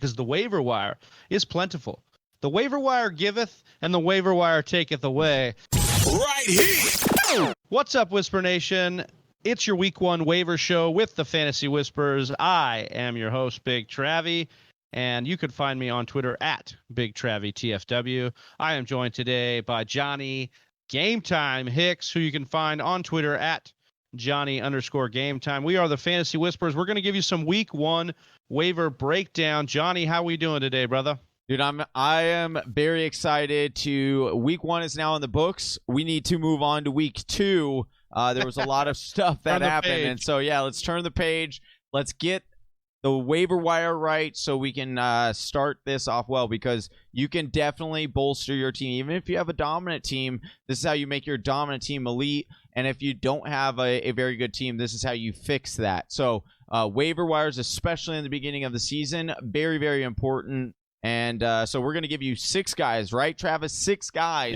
because the waiver wire is plentiful. The waiver wire giveth, and the waiver wire taketh away. Right here. What's up, Whisper Nation? It's your Week 1 waiver show with the Fantasy Whispers. I am your host, Big Travie, and you could find me on Twitter at BigTravieTFW. I am joined today by Johnny Game Time Hicks, who you can find on Twitter at Johnny_Game Time. We are the Fantasy Whispers. We're going to give you some Week 1 waiver breakdown. Johnny, how we doing today, brother? Dude, I am very excited to Week 1 is now in the books. We need to move on to Week 2. There was a lot of stuff that happened. And so, yeah, let's turn the page. Let's get the waiver wire right so we can start this off well, because you can definitely bolster your team. Even if you have a dominant team, this is how you make your dominant team elite. And if you don't have a very good team, this is how you fix that. So waiver wires, especially in the beginning of the season, very, very important. And so we're going to give you 6 guys, right, Travis? 6 guys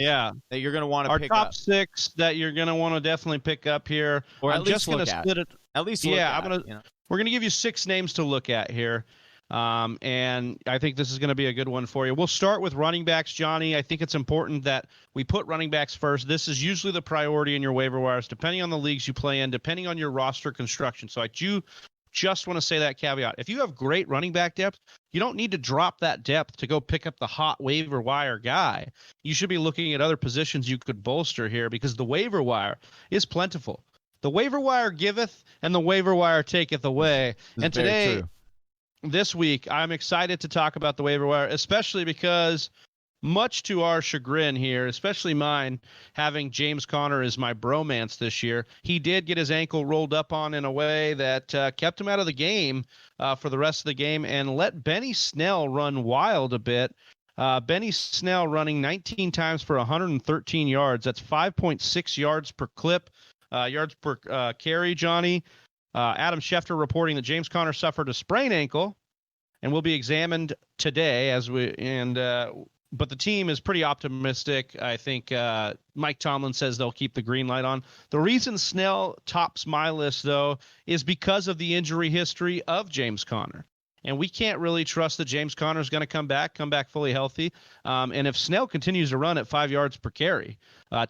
that you're going to want to pick up. Our top 6 that you're going to want to definitely pick up here. Or I'm just going to split it. At least look at it. We're going to give you 6 names to look at here. And I think this is going to be a good one for you. We'll start with running backs, Johnny. I think it's important that we put running backs first. This is usually the priority in your waiver wires, depending on the leagues you play in, depending on your roster construction. So I do just want to say that caveat. If you have great running back depth, you don't need to drop that depth to go pick up the hot waiver wire guy. You should be looking at other positions you could bolster here, because the waiver wire is plentiful. The waiver wire giveth, and the waiver wire taketh away. And today, this week, I'm excited to talk about the waiver wire, especially because, much to our chagrin here, especially mine, having James Conner as my bromance this year, he did get his ankle rolled up on in a way that kept him out of the game for the rest of the game and let Benny Snell run wild a bit. Benny Snell running 19 times for 113 yards. That's 5.6 yards per clip, yards per carry, Johnny. Adam Schefter reporting that James Conner suffered a sprained ankle and will be examined today but the team is pretty optimistic. I think Mike Tomlin says they'll keep the green light on. The reason Snell tops my list, though, is because of the injury history of James Conner. And we can't really trust that James Conner is going to come back fully healthy. And if Snell continues to run at 5 yards per carry,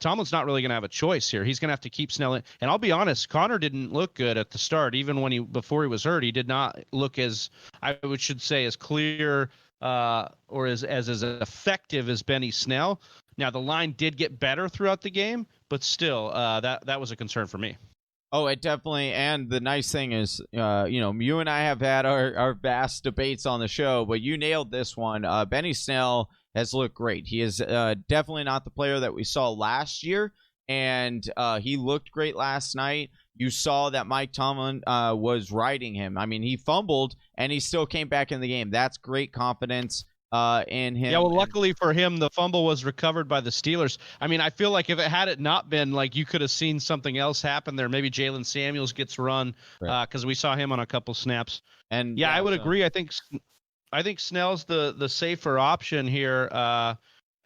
Tomlin's not really going to have a choice here. He's going to have to keep Snell in. And I'll be honest, Conner didn't look good at the start. Even before he was hurt, he did not look as clear or as effective as Benny Snell. Now, the line did get better throughout the game, but still, that was a concern for me. Oh, it definitely. And the nice thing is, you and I have had our vast debates on the show, but you nailed this one. Benny Snell has looked great. He is definitely not the player that we saw last year, and he looked great last night. You saw that Mike Tomlin was riding him. I mean, he fumbled, and he still came back in the game. That's great confidence in him. Yeah, well, luckily for him, the fumble was recovered by the Steelers. I mean, I feel like if it had it not been, like, you could have seen something else happen there. Maybe Jalen Samuels gets run because we saw him on a couple snaps. And I would agree. I think Snell's the safer option here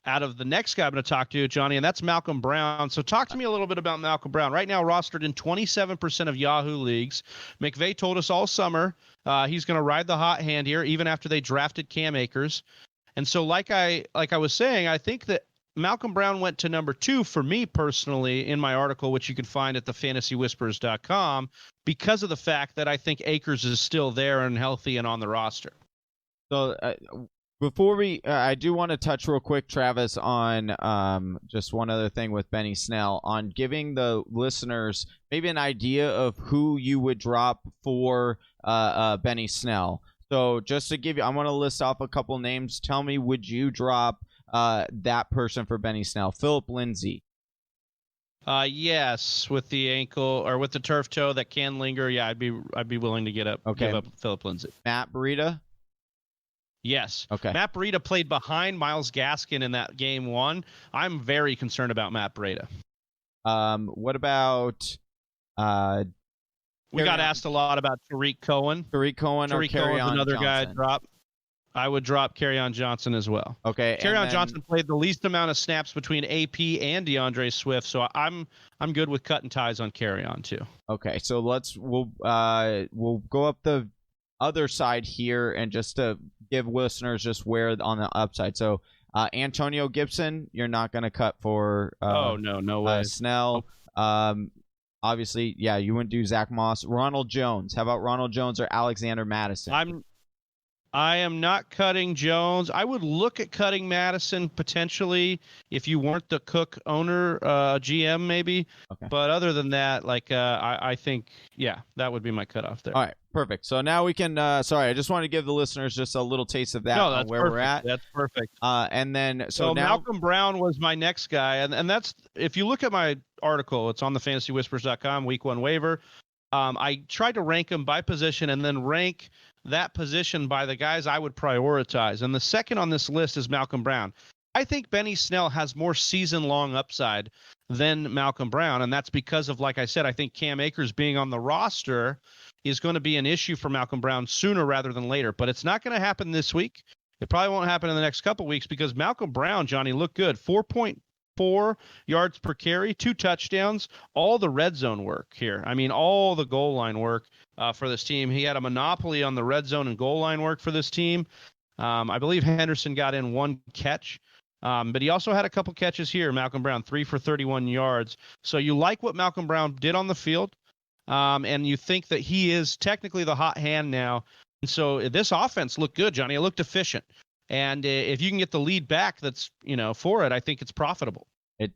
out of the next guy I'm going to talk to, Johnny, and that's Malcome Brown. So talk to me a little bit about Malcome Brown. Right now rostered in 27% of Yahoo leagues. McVay told us all summer he's going to ride the hot hand here, even after they drafted Cam Akers. And so like I was saying, I think that Malcome Brown went to number 2 for me personally in my article, which you can find at thefantasywhispers.com, because of the fact that I think Akers is still there and healthy and on the roster. So before I do want to touch real quick, Travis, on just one other thing with Benny Snell, on giving the listeners maybe an idea of who you would drop for Benny Snell. So just to give you, I want to list off a couple names. Tell me, would you drop that person for Benny Snell? Philip Lindsay. Yes, with the ankle or with the turf toe that can linger. Yeah, I'd be willing to give up Philip Lindsay. Matt Breida. Yes. Okay. Matt Breida played behind Myles Gaskin in that game 1. I'm very concerned about Matt Breida. What about we got asked a lot about Tariq Cohen. Tariq Cohen's another guy I'd drop. I would drop Kerryon Johnson as well. Okay. Kerryon Johnson played the least amount of snaps between AP and DeAndre Swift, so I'm good with cutting ties on Kerryon too. Okay, so we'll go up the other side here, and just to give listeners just where on the upside. So Antonio Gibson, you're not going to cut for no way. Snell. Obviously, yeah, you wouldn't do Zach Moss. Ronald Jones. How about Ronald Jones or Alexander Madison? I am not cutting Jones. I would look at cutting Madison potentially if you weren't the Cook owner, GM maybe. Okay. But other than that, I think, that would be my cutoff there. All right, perfect. So now we can. Sorry, I just want to give the listeners just a little taste of that. No, that's where perfect. we're at. That's perfect. And then so now Malcome Brown was my next guy, and that's, if you look at my article, it's on the fantasywhispers.com, week 1 waiver. I tried to rank them by position and then rank that position by the guys I would prioritize. And the second on this list is Malcome Brown. I think Benny Snell has more season-long upside than Malcome Brown, and that's because of, like I said, I think Cam Akers being on the roster is going to be an issue for Malcome Brown sooner rather than later. But it's not going to happen this week. It probably won't happen in the next couple weeks because Malcome Brown, Johnny, looked good. 4.4 yards per carry, 2 touchdowns, all the red zone work here. I mean, all the goal line work for this team. He had a monopoly on the red zone and goal line work for this team. I believe Henderson got in 1 catch, but he also had a couple catches here. Malcome Brown, 3 for 31 yards. So you like what Malcome Brown did on the field, and you think that he is technically the hot hand now. And so this offense looked good, Johnny. It looked efficient. And if you can get the lead back that's, for it, I think it's profitable.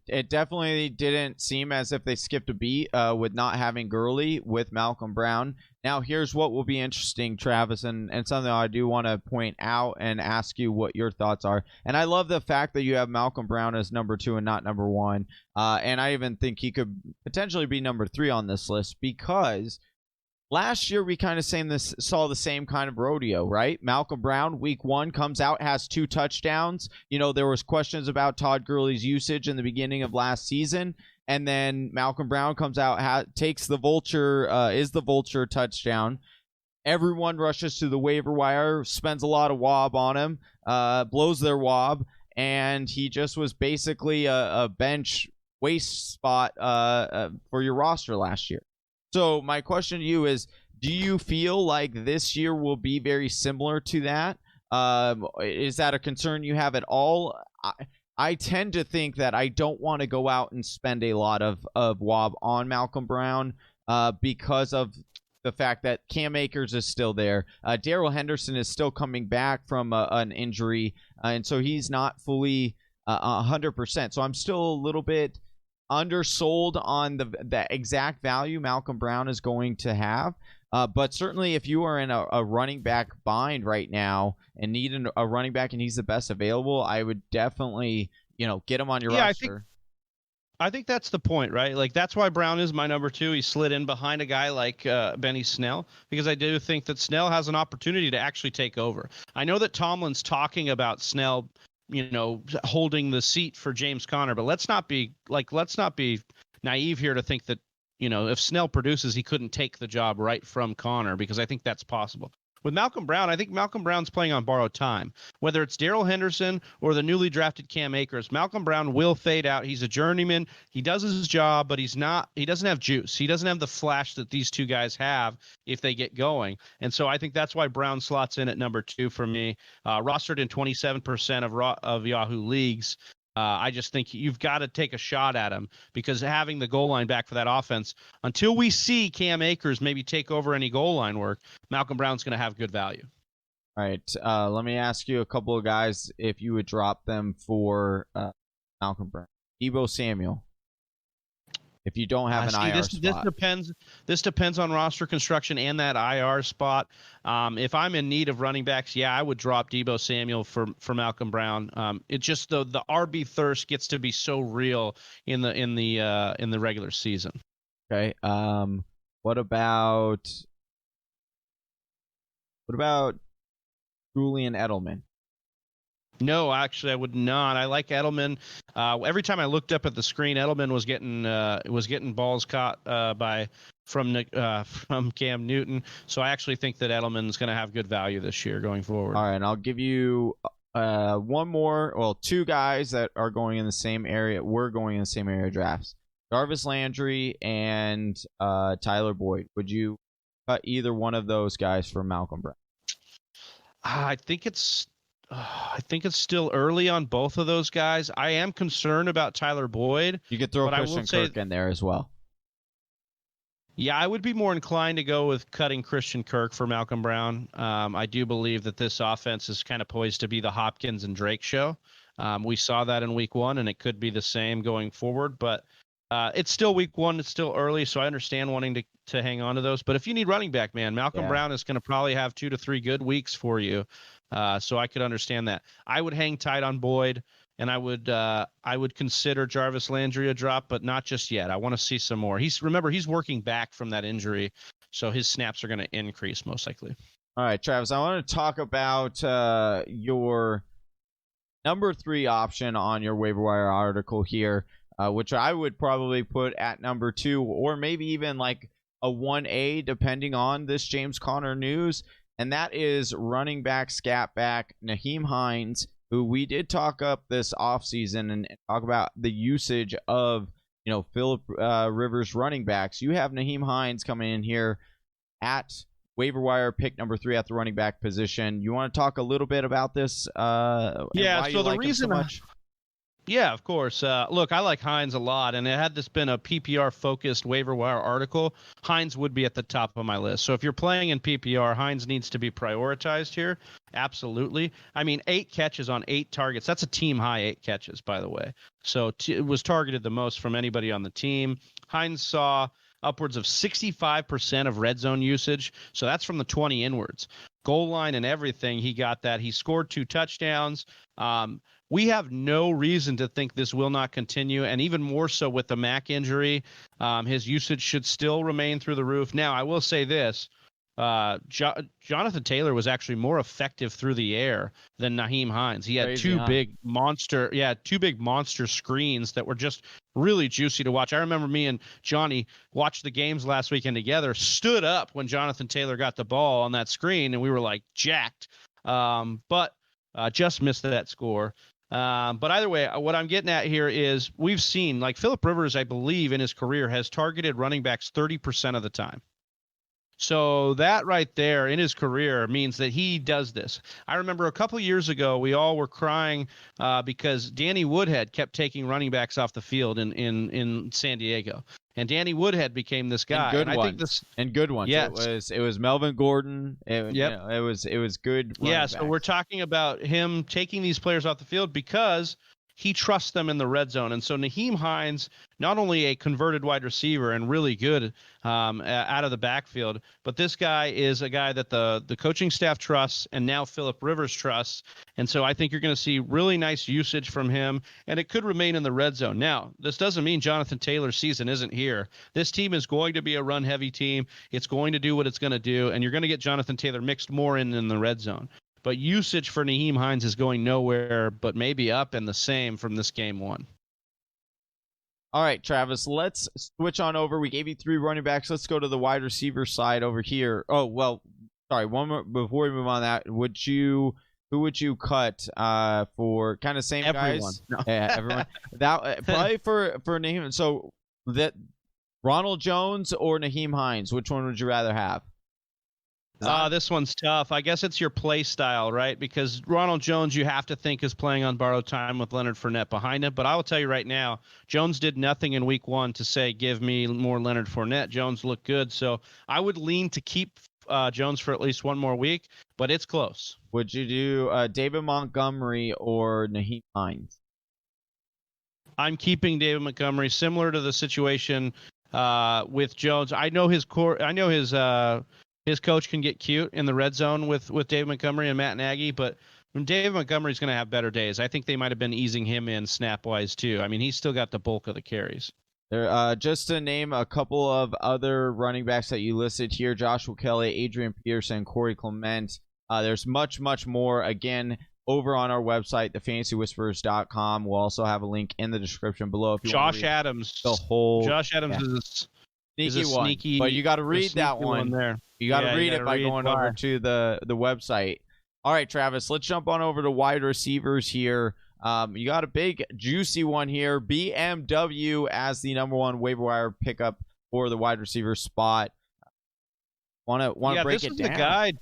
It definitely didn't seem as if they skipped a beat with not having Gurley with Malcome Brown. Now, here's what will be interesting, Travis, and something I do want to point out and ask you what your thoughts are. And I love the fact that you have Malcome Brown as number 2 and not number 1. And I even think he could potentially be number 3 on this list because last year we kind of saw the same kind of rodeo, right? Malcome Brown, week 1, comes out, has 2 touchdowns. There was questions about Todd Gurley's usage in the beginning of last season. And then Malcome Brown comes out, takes the vulture, is the vulture touchdown. Everyone rushes to the waiver wire, spends a lot of wob on him, blows their wob, and he just was basically a bench waste spot for your roster last year. So my question to you is, do you feel like this year will be very similar to that? Is that a concern you have at all? I tend to think that I don't want to go out and spend a lot of wob on Malcome Brown because of the fact that Cam Akers is still there. Darrell Henderson is still coming back from an injury, and so he's not fully 100%. So I'm still a little bit undersold on the exact value Malcome Brown is going to have. But certainly if you are in a running back bind right now and need a running back and he's the best available, I would definitely, get him on your roster. I think that's the point, right? Like, that's why Brown is my number 2. He slid in behind a guy like Benny Snell, because I do think that Snell has an opportunity to actually take over. I know that Tomlin's talking about Snell, holding the seat for James Conner, but let's not be naive here to think that, if Snell produces, he couldn't take the job right from Conner, because I think that's possible. With Malcome Brown, I think Malcome Brown's playing on borrowed time. Whether it's Darrell Henderson or the newly drafted Cam Akers, Malcome Brown will fade out. He's a journeyman. He does his job, but he doesn't have juice. He doesn't have the flash that these two guys have if they get going. And so I think that's why Brown slots in at number 2 for me. Rostered in 27% of Yahoo leagues. I just think you've got to take a shot at him, because having the goal line back for that offense, until we see Cam Akers maybe take over any goal line work, Malcome Brown's going to have good value. All right. Let me ask you a couple of guys if you would drop them for Malcome Brown. Deebo Samuel. If you don't have an IR spot. This depends on roster construction and that IR spot. If I'm in need of running backs, I would drop Deebo Samuel for Malcome Brown. It just the RB thirst gets to be so real in the regular season. Okay. What about Julian Edelman? No, actually, I would not. I like Edelman. Every time I looked up at the screen, Edelman was getting balls caught from Cam Newton. So I actually think that Edelman's going to have good value this year going forward. All right, and I'll give you two guys that are going in the same area. We're going in the same area drafts. Jarvis Landry and Tyler Boyd. Would you cut either one of those guys for Malcome Brown? I think it's still early on both of those guys. I am concerned about Tyler Boyd. You could throw but Christian Kirk in there as well. Yeah, I would be more inclined to go with cutting Christian Kirk for Malcome Brown. I do believe that this offense is kind of poised to be the Hopkins and Drake show. We saw that in week 1, and it could be the same going forward. But it's still week 1. It's still early, so I understand wanting to hang on to those. But if you need running back, man, Malcome Brown is going to probably have 2 to 3 good weeks for you. So I could understand that. I would hang tight on Boyd. And I would consider Jarvis Landry a drop, but not just yet. I want to see some more. He's working back from that injury, so his snaps are going to increase most likely. All right, Travis, I want to talk about your number 3 option on your waiver wire article here, which I would probably put at number 2 or maybe even like a 1A depending on this James Conner news, and that is running back, scat back, Nyheim Hines, who we did talk up this offseason and talk about the usage of, Philip Rivers running backs. You have Nyheim Hines coming in here at waiver wire pick number 3 at the running back position. You want to talk a little bit about this? Yeah, so the reason so much? Yeah, of course. Look, I like Hines a lot, and had this been a PPR-focused waiver wire article, Hines would be at the top of my list. So if you're playing in PPR, Hines needs to be prioritized here. Absolutely. I mean, 8 catches on 8 targets. That's a team-high 8 catches, by the way. So it was targeted the most from anybody on the team. Hines saw upwards of 65% of red zone usage. So that's from the 20 inwards. Goal line and everything, he got that. He scored 2 touchdowns. We have no reason to think this will not continue, and even more so with the Mac injury. His usage should still remain through the roof. Now, I will say this. Jonathan Taylor was actually more effective through the air than Nyheim Hines. He had two big monster screens that were just really juicy to watch. I remember me and Johnny watched the games last weekend together, stood up when Jonathan Taylor got the ball on that screen, and we were like jacked. But just missed that score. But either way, what I'm getting at here is we've seen, like Philip Rivers, I believe in his career has targeted running backs 30% of the time. So that right there in his career means that he does this. I remember a couple years ago, we all were crying because Danny Woodhead kept taking running backs off the field in San Diego. And Danny Woodhead became this guy. And good ones. Yes. It was Melvin Gordon. It was good. Yeah. So we're talking about him taking these players off the field because he trusts them in the red zone. And so Nyheim Hines, not only a converted wide receiver and really good out of the backfield, but this guy is a guy that the coaching staff trusts and now Philip Rivers trusts. And so I think you're going to see really nice usage from him, and it could remain in the red zone. Now, this doesn't mean Jonathan Taylor's season isn't here. This team is going to be a run-heavy team. It's going to do what it's going to do, and you're going to get Jonathan Taylor mixed more in the red zone. But usage for Nyheim Hines is going nowhere, but maybe up and the same from this game 1. All right, Travis, let's switch on over. We gave you 3 running backs. Let's go to the wide receiver side over here. Oh, well, sorry, one more before we move on that. Who would you cut for kind of same everyone. Guys? No. Yeah, everyone. That probably for Nyheim. So that Ronald Jones or Nyheim Hines, which one would you rather have? This one's tough. I guess it's your play style, right? Because Ronald Jones, you have to think, is playing on borrowed time with Leonard Fournette behind him. But I will tell you right now, Jones did nothing in week 1 to say, give me more Leonard Fournette. Jones looked good. So I would lean to keep Jones for at least one more week, but it's close. Would you do David Montgomery or Nyheim Hines? I'm keeping David Montgomery, similar to the situation with Jones. I know his coach can get cute in the red zone with David Montgomery and Matt Nagy, but David Montgomery's going to have better days. I think they might have been easing him in snap-wise too. I mean, he's still got the bulk of the carries. There, just to name a couple of other running backs that you listed here, Joshua Kelly, Adrian Peterson, Corey Clement. There's much, much more. Again, over on our website, thefantasywhisperers.com. We'll also have a link in the description below. If you Josh Adams. Josh Adams is a sneaky, but you got to read that one there. You got to read it by going over to the website. All right, Travis, let's jump on over to wide receivers here. You got a big, juicy one here. BMW as the number 1 waiver wire pickup for the wide receiver spot. Want to break it down? The guy.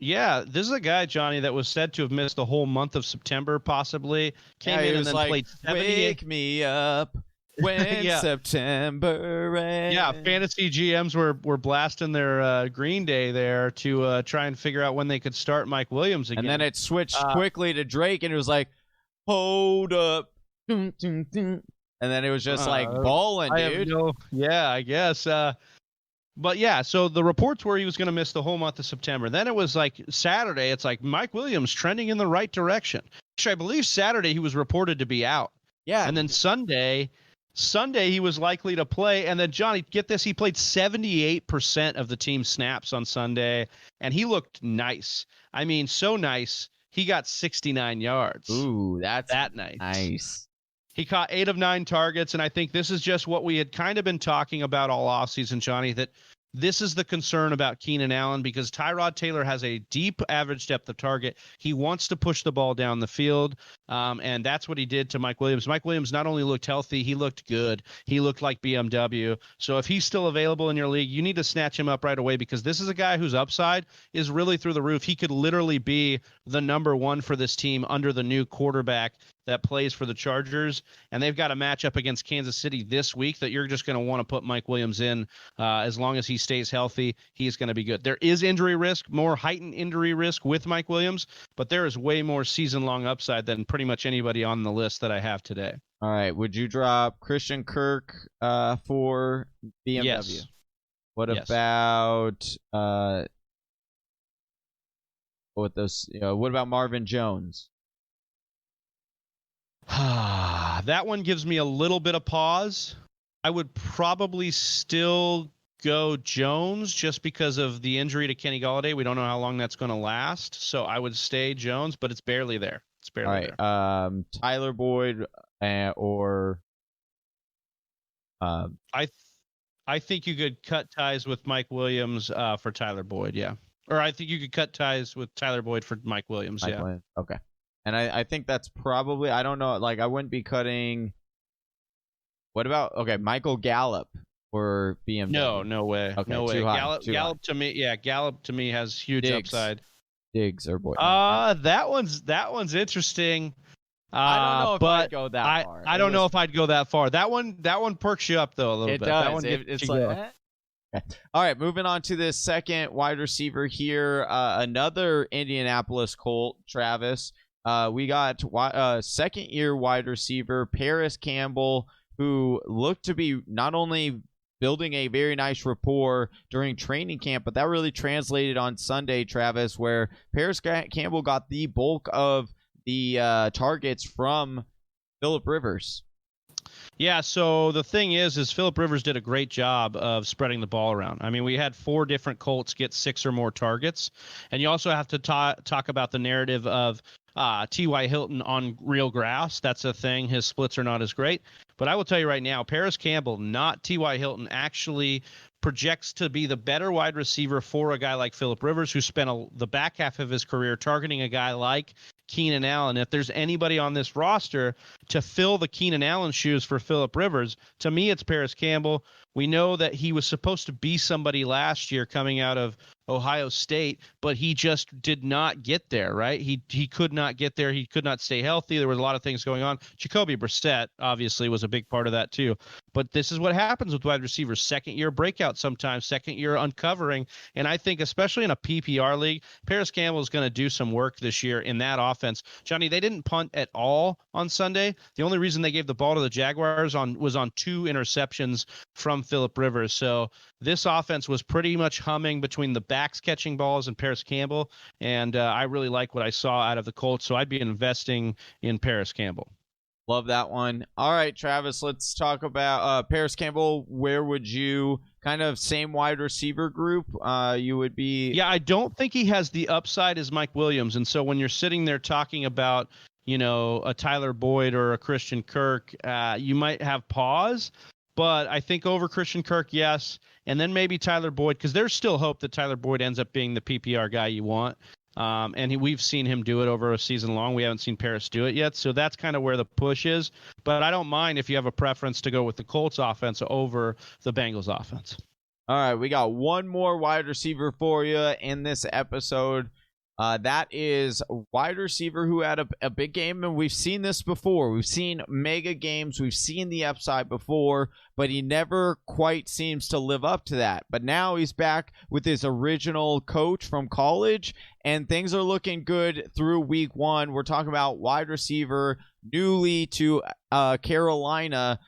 Yeah, this is a guy, Johnny, that was said to have missed the whole month of September, possibly. Came in and then played 78. Wake me up when September ends. Yeah, fantasy GMs were blasting their Green Day there to try and figure out when they could start Mike Williams again. And then it switched quickly to Drake, and it was like, hold up. Dun, dun, dun. And then it was just balling, dude. I guess. But yeah, so the reports were he was going to miss the whole month of September. Then it was like Saturday. It's like Mike Williams trending in the right direction. Actually, I believe Saturday he was reported to be out. Yeah. And then Sunday he was likely to play. And then, Johnny, get this, he played 78% of the team snaps on Sunday, and he looked nice. I mean, so nice. He got 69 yards. Ooh, that's that nice. Nice. He caught 8 of 9 targets, and I think this is just what we had kind of been talking about all offseason, Johnny, that this is the concern about Keenan Allen because Tyrod Taylor has a deep average depth of target. He wants to push the ball down the field, and that's what he did to Mike Williams. Mike Williams not only looked healthy, he looked good. He looked like BMW. So if he's still available in your league, you need to snatch him up right away because this is a guy whose upside is really through the roof. He could literally be the number 1 for this team under the new quarterback that plays for the Chargers, and they've got a matchup against Kansas City this week that you're just going to want to put Mike Williams in. As long as he stays healthy, he's going to be good. There is injury risk, more heightened injury risk with Mike Williams, but there is way more season-long upside than pretty much anybody on the list that I have today. All right, would you drop Christian Kirk for BMW? Yes. What about what about Marvin Jones? That one gives me a little bit of pause. I would probably still go Jones just because of the injury to Kenny Golladay. We don't know how long that's going to last, so I would stay Jones, but it's barely there. It's barely there. Tyler Boyd or I think you could cut ties with Mike Williams for Tyler Boyd, yeah. Or I think you could cut ties with Tyler Boyd for Mike Williams, Williams. Okay. And I think that's probably, I don't know, like I wouldn't be cutting. What about, Michael Gallup for BMW? No way. Okay, no way. Too high, Gallup to me, Gallup to me has huge upside. Diggs or Boyd. That one's interesting. I don't know if I'd go that far. I don't know if I'd go that far. That one perks you up though a little bit. It does. That one it's like. Okay. All right, moving on to this second wide receiver here. Another Indianapolis Colt, Travis. We got second-year wide receiver Parris Campbell, who looked to be not only building a very nice rapport during training camp, but that really translated on Sunday, Travis, where Parris Campbell got the bulk of the targets from Phillip Rivers. Yeah, so the thing is Phillip Rivers did a great job of spreading the ball around. I mean, we had 4 different Colts get 6 or more targets, and you also have to talk about the narrative of T.Y. Hilton on real grass. That's a thing. His splits are not as great. But I will tell you right now, Parris Campbell, not T.Y. Hilton, actually projects to be the better wide receiver for a guy like Phillip Rivers, who spent the back half of his career targeting a guy like Keenan Allen. If there's anybody on this roster to fill the Keenan Allen shoes for Phillip Rivers, to me it's Parris Campbell. We know that he was supposed to be somebody last year coming out of Ohio State, but he just did not get there, right? He could not get there. He could not stay healthy. There was a lot of things going on. Jacoby Brissett obviously was a big part of that too. But this is what happens with wide receivers. Second-year breakout sometimes, second-year uncovering. And I think especially in a PPR league, Parris Campbell is going to do some work this year in that offense. Johnny, they didn't punt at all on Sunday. The only reason they gave the ball to the Jaguars was on 2 interceptions from Phillip Rivers. So this offense was pretty much humming between the backs catching balls and Parris Campbell, and I really like what I saw out of the Colts, so I'd be investing in Parris Campbell. Love that one. All right, Travis, let's talk about Parris Campbell. Where would you kind of same wide receiver group you would be? Yeah, I don't think he has the upside as Mike Williams, and so when you're sitting there talking about, a Tyler Boyd or a Christian Kirk, you might have pause. But I think over Christian Kirk, yes. And then maybe Tyler Boyd, because there's still hope that Tyler Boyd ends up being the PPR guy you want. And we've seen him do it over a season long. We haven't seen Parris do it yet. So that's kind of where the push is. But I don't mind if you have a preference to go with the Colts offense over the Bengals offense. All right, we got one more wide receiver for you in this episode. That is a wide receiver who had a big game, and we've seen this before. We've seen mega games. We've seen the upside before, but he never quite seems to live up to that. But now he's back with his original coach from college, and things are looking good through week one. We're talking about wide receiver, newly to Carolina,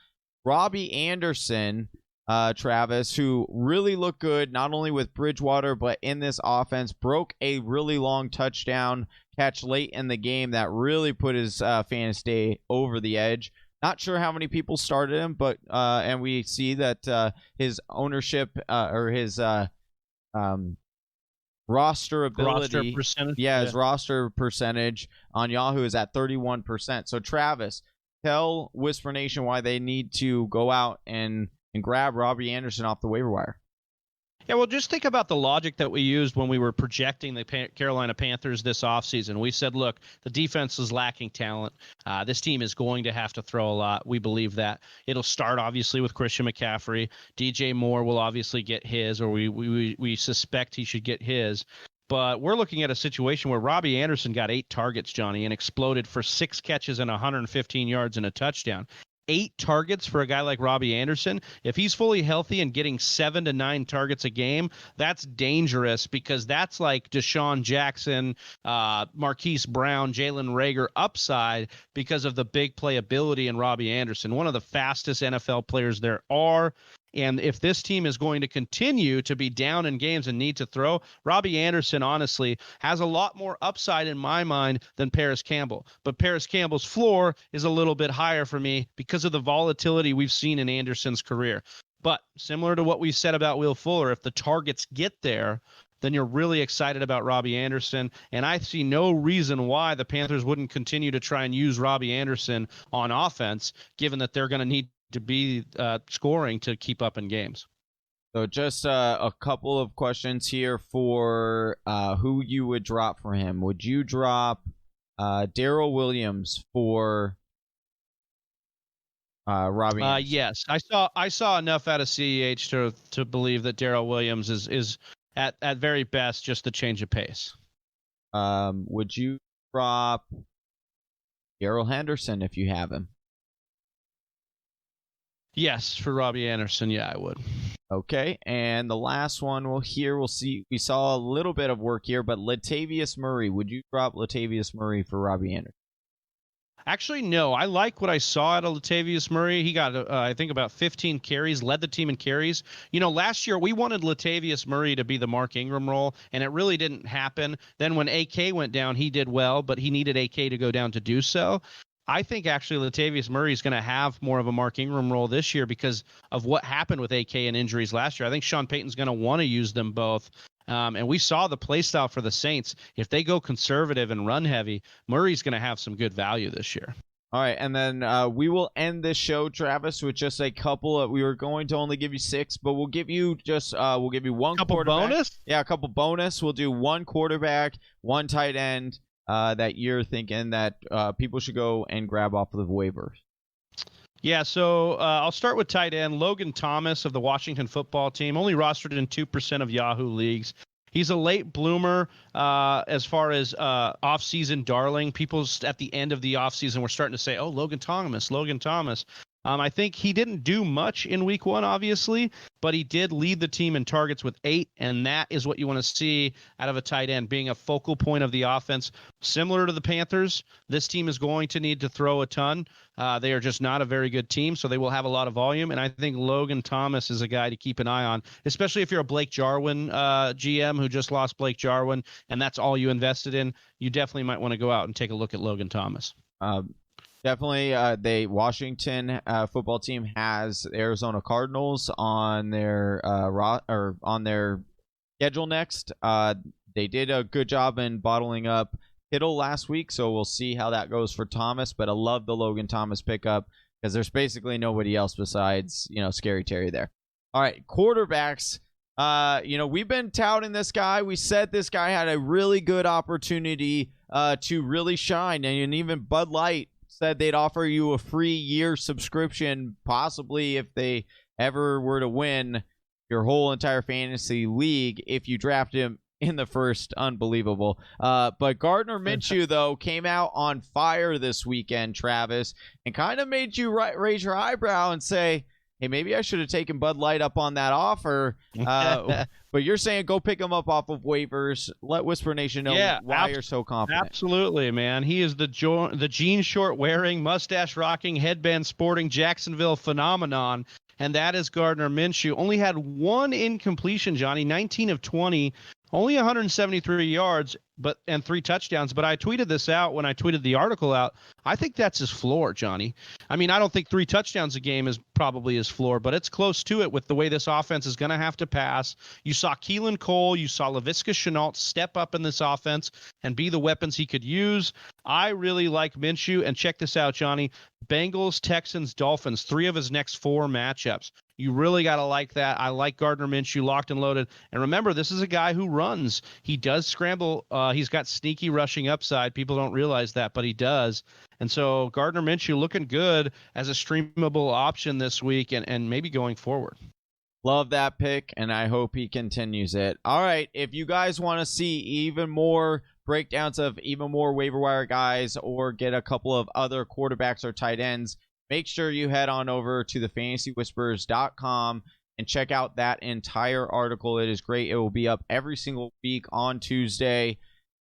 Robbie Anderson. Travis, who really looked good, not only with Bridgewater, but in this offense, broke a really long touchdown catch late in the game that really put his fantasy day over the edge. Not sure how many people started him, but and we see that his ownership or his roster ability, his roster percentage on Yahoo is at 31%. So Travis, tell Whisper Nation why they need to go out and grab Robbie Anderson off the waiver wire. Yeah, well, just think about the logic that we used when we were projecting the Carolina Panthers this offseason. We said, look, the defense is lacking talent. This team is going to have to throw a lot. We believe that. It'll start, obviously, with Christian McCaffrey. DJ Moore will obviously get his, or we suspect he should get his. But we're looking at a situation where Robbie Anderson got 8 targets, Johnny, and exploded for 6 catches and 115 yards and a touchdown. 8 targets for a guy like Robbie Anderson. If he's fully healthy and getting 7 to 9 targets a game, that's dangerous, because that's like Deshaun Jackson, Marquise Brown, Jalen Reagor upside because of the big playability in Robbie Anderson, one of the fastest NFL players there are. And if this team is going to continue to be down in games and need to throw, Robbie Anderson, honestly, has a lot more upside in my mind than Parris Campbell. But Parris Campbell's floor is a little bit higher for me because of the volatility we've seen in Anderson's career. But similar to what we said about Will Fuller, if the targets get there, then you're really excited about Robbie Anderson. And I see no reason why the Panthers wouldn't continue to try and use Robbie Anderson on offense, given that they're going to need to be scoring to keep up in games. So just a couple of questions here for who you would drop for him. Would you drop Darrell Williams for Robbie Anderson? Yes. I saw enough out of CEH to believe that Darrell Williams is at very best just the change of pace. Would you drop Darrell Henderson if you have him? Yes, for Robbie Anderson, yeah, I would. Okay, and the last one we'll see. We saw a little bit of work here, but Latavius Murray. Would you drop Latavius Murray for Robbie Anderson? Actually, no. I like what I saw out of Latavius Murray. He got, I think, about 15 carries, led the team in carries. You know, last year we wanted Latavius Murray to be the Mark Ingram role, and it really didn't happen. Then when AK went down, he did well, but he needed AK to go down to do so. I think actually Latavius Murray is going to have more of a Mark Ingram role this year because of what happened with AK and injuries last year. I think Sean Payton's going to want to use them both. And we saw the play style for the Saints. If they go conservative and run heavy, Murray's going to have some good value this year. All right, and then we will end this show, Travis, with just a couple of. We were going to only give you 6, but we'll give you one couple quarterback. Bonus? Yeah, a couple bonus. We'll do 1 quarterback, 1 tight end that you're thinking that people should go and grab off of the waivers. Yeah, so I'll start with tight end. Logan Thomas of the Washington football team, only rostered in 2% of Yahoo leagues. He's a late bloomer as far as off-season darling. People at the end of the off-season were starting to say, oh, Logan Thomas. I think he didn't do much in week 1, obviously, but he did lead the team in targets with 8, and that is what you want to see out of a tight end, being a focal point of the offense. Similar to the Panthers, this team is going to need to throw a ton. They are just not a very good team, so they will have a lot of volume, and I think Logan Thomas is a guy to keep an eye on, especially if you're a Blake Jarwin GM who just lost Blake Jarwin, and that's all you invested in. You definitely might want to go out and take a look at Logan Thomas. Definitely, the Washington football team has Arizona Cardinals on their on their schedule next. They did a good job in bottling up Kittle last week, so we'll see how that goes for Thomas. But I love the Logan Thomas pickup because there's basically nobody else besides Scary Terry there. All right, quarterbacks. We've been touting this guy. We said this guy had a really good opportunity to really shine, and even Bud Light said they'd offer you a free year subscription, possibly if they ever were to win. your whole entire fantasy league if you draft him in the first. Unbelievable. But Gardner Minshew, though, came out on fire this weekend, Travis, and kind of made you raise your eyebrow and say, hey, maybe I should have taken Bud Light up on that offer. But you're saying go pick him up off of waivers. Let Whisper Nation know why you're so confident. Absolutely, man. He is the jean short wearing, mustache rocking, headband sporting Jacksonville phenomenon. And that is Gardner Minshew. Only had one incompletion, Johnny, 19 of 20. Only 173 yards, and 3 touchdowns. But I tweeted this out when I tweeted the article out. I think that's his floor, Johnny. I mean, I don't think 3 touchdowns a game is probably his floor, but it's close to it with the way this offense is going to have to pass. You saw Keelan Cole, you saw Laviska Shenault step up in this offense and be the weapons he could use. I really like Minshew, and check this out, Johnny. Bengals, Texans, Dolphins, 3 of his next 4 matchups. You really got to like that. I like Gardner Minshew locked and loaded. And remember, this is a guy who runs. He does scramble. He's got sneaky rushing upside. People don't realize that, but he does. And so Gardner Minshew looking good as a streamable option this week and maybe going forward. Love that pick, and I hope he continues it. All right, if you guys want to see even more breakdowns of even more waiver wire guys or get a couple of other quarterbacks or tight ends, make sure you head on over to thefantasywhispers.com and check out that entire article. It is great. It will be up every single week on Tuesday.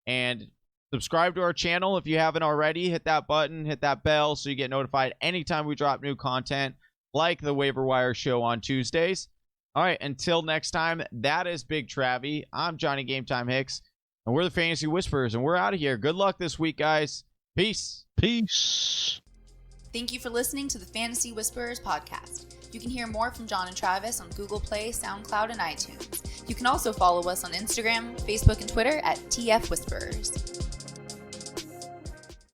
And subscribe to our channel if you haven't already. Hit that button, hit that bell so you get notified anytime we drop new content like the Waiver Wire Show on Tuesdays. All right, until next time, that is Big Travie. I'm Johnny Game Time Hicks, and we're the Fantasy Whisperers, and we're out of here. Good luck this week, guys. Peace. Peace. Thank you for listening to the Fantasy Whisperers podcast. You can hear more from John and Travis on Google Play, SoundCloud, and iTunes. You can also follow us on Instagram, Facebook, and Twitter at TF Whisperers.